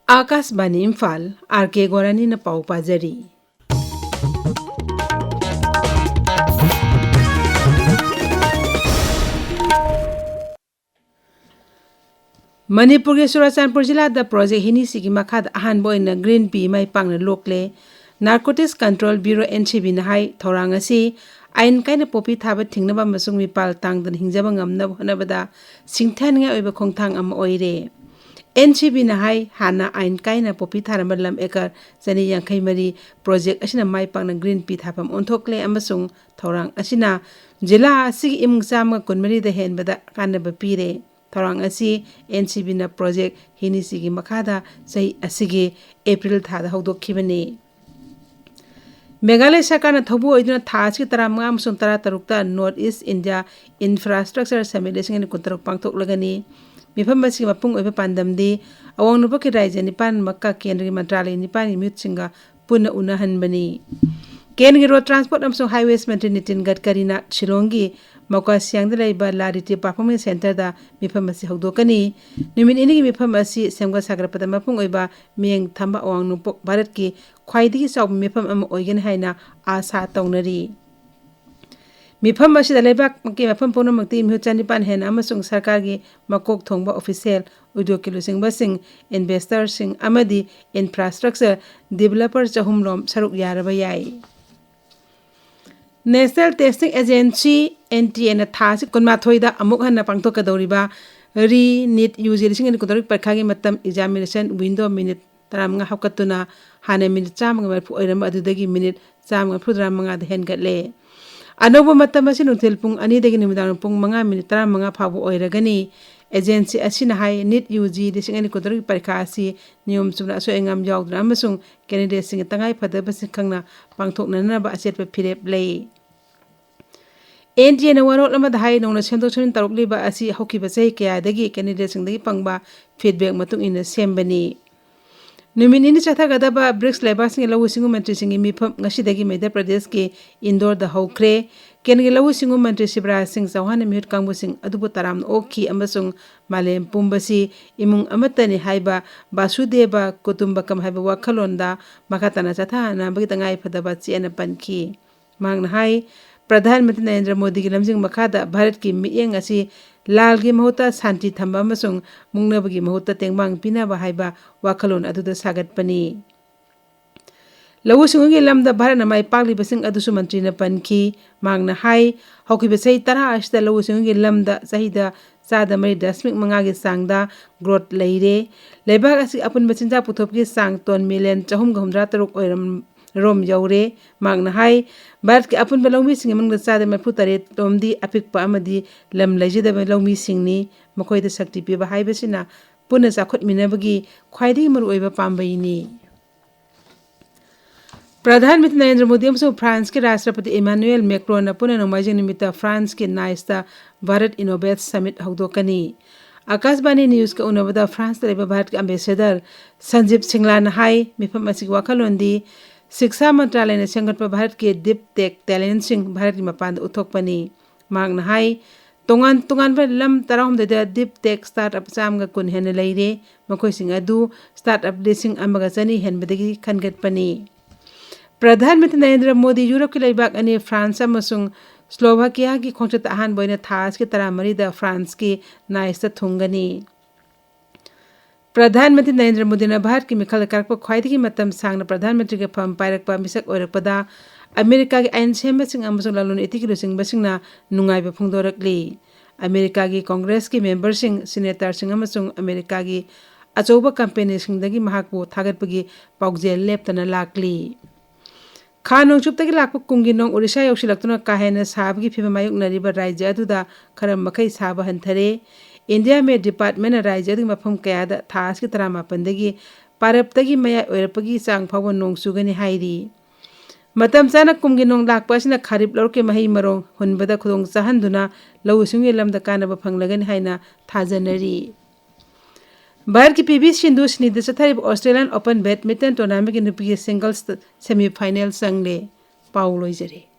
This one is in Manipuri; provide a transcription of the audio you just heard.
Akashvani Imphal Rk.Gorani na pau pajari. Manipuri Surachanpur Jilla da project hini sigi makhad ahan boy na green pea mai pangna lokle Narcotics Control Bureau NCB na hai thorang asi ain kaina popi thaba thingnaba masung mipal tangdan hingjaba ngamna honabada singthan nga oiba khongthang am oire NCB na hai hana ain kaina popi tharamba lam ekar jani yankhai mari project asina mai pangna green pea thapam onthokle amasung thorang asina jilla asigi imngsam kunmari da henbada kanaba pire thorang asi NCB na project hini sigi makhada sai asigi April thada hawdokhibani Meghalaya Sarkar na thobu oiduna thasi taramanga amasung tara tarukta North East India Infrastructure Summit lesing ni kuntaruk pangthok lagani mifam basi mapung oiba pandamdi awang nupa ki raija nipan makka kendra ki mantralaya nipan ni mute singa puna unahan bani Kendra road transport amasung highways mantri Nitin Gadkari na Shillongi Mauka Siangda laiba Lariti Performance Center da mifam basi hawdokani numin ini ki mifam basi semga sagrapada mapung oiba miyeng thamba awang nupok Bharat ki khwaidigi chaw mifam am oigen haina asa tawnari mifam basi da laibak ki mafam pono makti mihchani pan hen amasung sarkar gi makok thongba official udio kilusing basing investor sing amadi infrastructure developer chahumlom saruk yaraba yai National Testing Agency NTA na thasi kunma thoida amuk hanna pangthok kadoriba re NEET UG lising ni kutorik parkhagi matam examination window minute taramanga hakatuna hane minute chamanga marfu oirama adudagi minute chamanga phudramanga da hengatle anobo matam asin until pung ani dagi nimidang pung manga minute taramanga phabu oiragani agency asina hai NEET UG lising ni kutorik parkha asi niyom chumna so engam yawdra amasung candidate sing tangai phadaba sikhangna pangthokna na ba aset pa phirep lei NTA na warot lama dahai nongna sendok chunin tarukli ba asi hokiba sei kya dagi candidate sing dagi pangba feedback matung ina sembani numin ini chatha gada ba BRICS labor sing lawu singu mantri singi mifam ngasi dagi Madhya Pradesh ke Indore da hokre kengi lawu singu mantri Shivraj Singh Chauhan mihut kangbu sing adubu taram okhi amasung malem pumbasi imung amatani haiba Basudeva Kutumbakam haiba wakhalonda makatana chatha na bagi tangai phadaba chiana panki mangna hai Pradhanmantri Narendra Modi ki lamjing makhada Bharat ki miyeng asi lal gi mahuta santi thamba amasung mungnabagi mahuta tengmang pinaba haiba wakhalon aduda sagat pani lawu singungi lamda Bharat na mai pakli basing adusu mantri na panki mangna hai hokiba sei tara ashda lawu singungi lamda sahida sada mari dasmik mangagi sangda growth leire lebak asi apun bachinja puthopki sang ton million chahum gahumdra taruk oiram rom yaure mangna hai Bharat ki apun balawmi sing mangda sada marfu tare tomdi apikpa amadi lam lajida balawmi singni makoida sakti piba haibasina puna sakhot minabagi khwaidi maru oiba pambaini Pradhanmantri Narendra Modi amsung France ke Rashtrapati Emmanuel Macron na puna nongmaijing nimita France ke Nice ta Bharat Innovates Summit hawdokani Akashvani News ka unabada France ta leba Bharat ke ambassador Sanjeev Singla na hai mifam asig wakhalondi Shiksha Mantralaya na senggatpa Bharat ke deep tech talent sing Bharat ki mapan uthokpani mangna hai tongan ba lam tarahum da deep tech startup chamga kun hen leire makoi sing adu startup lising amaga chani hen bedagi khangatpani Pradhanmantri Narendra Modi Europe ki laibak ani France amasung Slovakia ki khongchat ahan boina thas ki taramari da France ki Nice ta thungani Pradhanmantri Narendra Modi na Bharat ki mikhal karakpa khwaidagi matam sangna Pradhanmantri ke pham pairakpa misak oirakpada America ki ain semba sing amasung lalun etiki lusing basingna nungaiba phungdorakli America ki Congress ki member sing senator sing amasung America ki achouba company sing dagi mahakbu thagatpagi paukjel leptana lakli Khanong chuptagi lakpa kungi nong Odisha yausilaktuna kahena sabgi phima mayuk nariba raija aduda kharam makai saba hanthare India में डिपार्टमेंट राज्य की मफम कयादा थास की तरह मापंदगी पारपतगी मया ओरपगी सांग फाव नोंग सुगनी हाइरी मतम चाना कुमगी नोंग लाकपासिना खरीब लौर के मही मरोंग हुनबदा खुदोंग चाहंदुना लौसुंगी लमदा कानबा फंगलगनी हाइना थाजनरी भारत की पीवी सिंधु स्निद चथारिब ऑस्ट्रेलियन ओपन बैडमिंटन टूर्नामेंट की नुपी सिंगल्स सेमीफाइनल संगले पाउ लोइजरे